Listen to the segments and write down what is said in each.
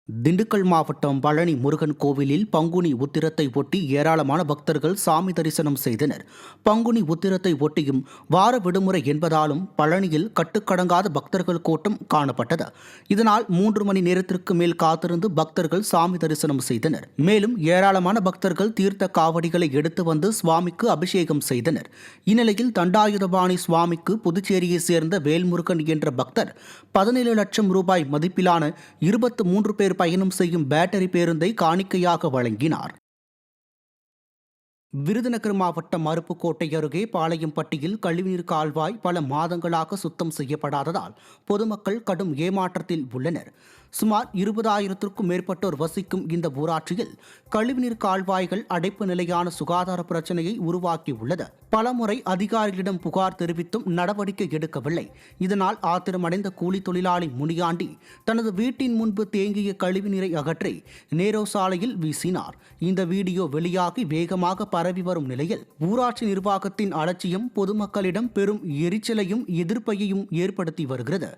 திண்டுக்கல் மாவட்டம் பழனி முருகன் கோவிலில் பங்குனி உத்திரத்தை ஒட்டி ஏராளமான பக்தர்கள் சாமி தரிசனம் செய்தனர். பங்குனி உத்திரத்தை ஒட்டியும் வார விடுமுறை என்பதாலும் பழனியில் கட்டுக்கடங்காத பக்தர்கள் கூட்டம் காணப்பட்டது. இதனால் 3 மணி நேரத்திற்கு மேல் காத்திருந்து பக்தர்கள் சாமி தரிசனம் செய்தனர். மேலும் ஏராளமான பக்தர்கள் தீர்த்த காவடிகளை எடுத்து வந்து சுவாமிக்கு அபிஷேகம் செய்தனர். இந்நிலையில் தண்டாயுதபாணி சுவாமிக்கு புதுச்சேரியை சேர்ந்த வேல்முருகன் என்ற பக்தர் 17 லட்சம் ரூபாய் மதிப்பிலான 23 பேர் பயணம் செய்யும் பேட்டரி பேருந்தை காணிக்கையாக வழங்கினார். விருதுநகர் மாவட்டம் அருப்புக்கோட்டை அருகே பாளையம்பட்டியில் கழிவுநீர் கால்வாய் பல மாதங்களாக சுத்தம் செய்யப்படாததால் பொதுமக்கள் கடும் ஏமாற்றத்தில் உள்ளனர். சுமார் 20,000க்கும் மேற்பட்டோர் வசிக்கும் இந்த ஊராட்சியில் கழிவுநீர் கால்வாய்கள் அடைப்பு நிலையான சுகாதார பிரச்சனையை உருவாக்கியுள்ளது. பலமுறை அதிகாரிகளிடம் புகார் தெரிவித்தும் நடவடிக்கை எடுக்கவில்லை. இதனால் ஆத்திரமடைந்த கூலி தொழிலாளி முனியாண்டி தனது வீட்டின் முன்பு தேங்கிய கழிவுநீரை அகற்றி நேரோ சாலையில் வீசினார். இந்த வீடியோ வெளியாகி வேகமாக பரவி வரும் நிலையில் ஊராட்சி நிர்வாகத்தின் அலட்சியம் பொதுமக்களிடம் பெரும் எரிச்சலையும் எதிர்ப்பையும் ஏற்படுத்தி வருகிறது.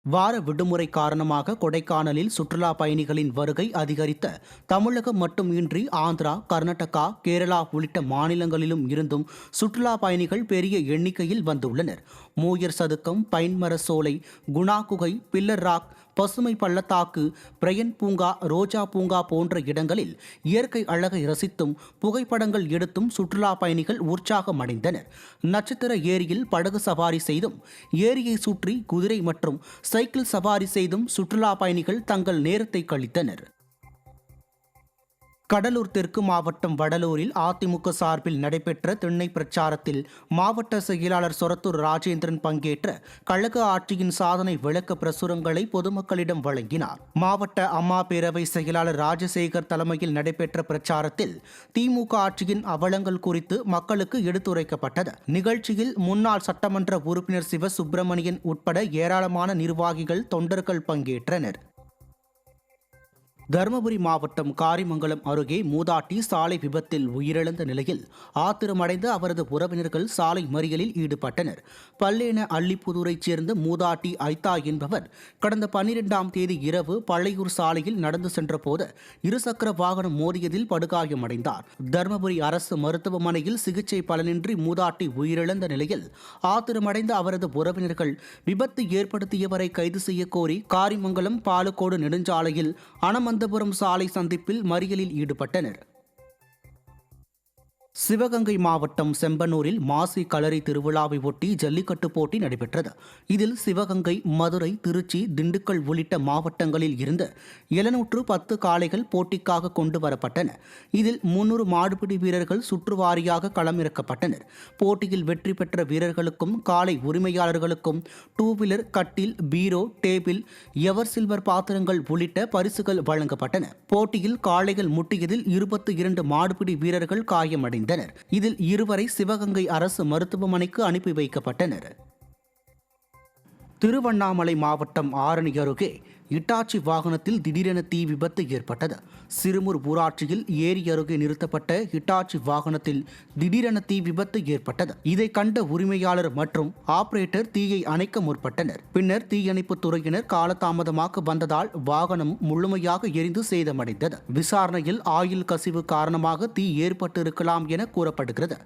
வார விடுமுறை காரணமாக கொடைக்கானலில் சுற்றுலா பயணிகளின் வருகை அதிகரித்த தமிழகம் மட்டுமின்றி ஆந்திரா, கர்நாடகா, கேரளா உள்ளிட்ட மாநிலங்களிலும் இருந்தும் சுற்றுலா பயணிகள் பெரிய எண்ணிக்கையில் வந்துள்ளனர். மூயர் சதுக்கம், பைன்மர சோலை, குணா குகை, பில்லர் ராக், பசுமை பள்ளத்தாக்கு, பிரையன் பூங்கா, ரோஜா பூங்கா போன்ற இடங்களில் இயற்கை அழகை ரசித்தும் புகைப்படங்கள் எடுத்தும் சுற்றுலா பயணிகள் உற்சாகம் அடைந்தனர். நட்சத்திர ஏரியில் படகு சவாரி செய்தும், ஏரியை சுற்றி குதிரை மற்றும் சைக்கிள் சவாரி செய்தும் சுற்றுலா பயணிகள் தங்கள் நேரத்தை கழித்தனர். கடலூர் தெற்கு மாவட்டம் வடலூரில் அதிமுக சார்பில் நடைபெற்ற திண்ணை பிரச்சாரத்தில் மாவட்ட செயலாளர் சொரத்தூர் ராஜேந்திரன் பங்கேற்ற கழக ஆட்சியின் சாதனை விளக்க பிரசுரங்களை பொதுமக்களிடம் வழங்கினார். மாவட்ட அம்மா பேரவை செயலாளர் ராஜசேகர் தலைமையில் நடைபெற்ற பிரச்சாரத்தில் திமுக ஆட்சியின் அவலங்கள் குறித்து மக்களுக்கு எடுத்துரைக்கப்பட்டது. நிகழ்ச்சியில் முன்னாள் சட்டமன்ற உறுப்பினர் சிவசுப்பிரமணியன் உட்பட ஏராளமான நிர்வாகிகள், தொண்டர்கள் பங்கேற்றனர். தருமபுரி மாவட்டம் காரிமங்கலம் அருகே மூதாட்டி சாலை விபத்தில் உயிரிழந்த நிலையில் ஆத்திரமடைந்த அவரது உறவினர்கள் சாலை மறியலில் ஈடுபட்டனர். பல்லேன அள்ளிப்புதூரைச் சேர்ந்த மூதாட்டி ஐத்தா என்பவர் கடந்த 12ஆம் தேதி இரவு பழையூர் சாலையில் நடந்து சென்றபோது இருசக்கர வாகனம் மோதியதில் படுகாயமடைந்தார். தருமபுரி அரசு மருத்துவமனையில் சிகிச்சை பலனின்றி மூதாட்டி உயிரிழந்த நிலையில் ஆத்திரமடைந்த அவரது உறவினர்கள் விபத்து ஏற்படுத்தியவரை கைது செய்ய கோரி காரிமங்கலம் பாலக்கோடு நெடுஞ்சாலையில் அனமந்தபுரம் சாலை சந்திப்பில் மறியலில் ஈடுபட்டனர். சிவகங்கை மாவட்டம் செம்பனூரில் மாசி களரி திருவிழாவை ஒட்டி ஜல்லிக்கட்டு போட்டி நடைபெற்றது. இதில் சிவகங்கை, மதுரை, திருச்சி, திண்டுக்கல் உள்ளிட்ட மாவட்டங்களில் இருந்து 710 காளைகள் போட்டிக்காக கொண்டு வரப்பட்டன. இதில் 300 மாடுபிடி வீரர்கள் சுற்றுவாரியாக களமிறக்கப்பட்டனர். போட்டியில் வெற்றி பெற்ற வீரர்களுக்கும் காளை உரிமையாளர்களுக்கும் 2 வீலர், கட்டில், பீரோ, டேபிள், எவர் சில்வர் பாத்திரங்கள் உள்ளிட்ட பரிசுகள் வழங்கப்பட்டன. போட்டியில் காளைகள் முட்டியதில் 22 மாடுபிடி வீரர்கள் காயமடைந்தனர். இதில் 2 வரை சிவகங்கை அரசு மருத்துவமனைக்கு அனுப்பி வைக்கப்பட்டனர். திருவண்ணாமலை மாவட்டம் ஆரணி அருகே இட்டாச்சி வாகனத்தில் திடீரென தீ விபத்து ஏற்பட்டது. சிறுமூர் ஊராட்சியில் ஏரி அருகே நிறுத்தப்பட்ட இட்டாச்சி வாகனத்தில் திடீரென தீ விபத்து ஏற்பட்டது. இதை கண்ட உரிமையாளர் மற்றும் ஆபரேட்டர் தீயை அணைக்க முற்பட்டனர். பின்னர் தீயணைப்பு துறையினர் காலதாமதமாக வந்ததால் வாகனம் முழுமையாக எரிந்து சேதமடைந்தது. விசாரணையில் ஆயில் கசிவு காரணமாக தீ ஏற்பட்டிருக்கலாம் என கூறப்படுகிறது.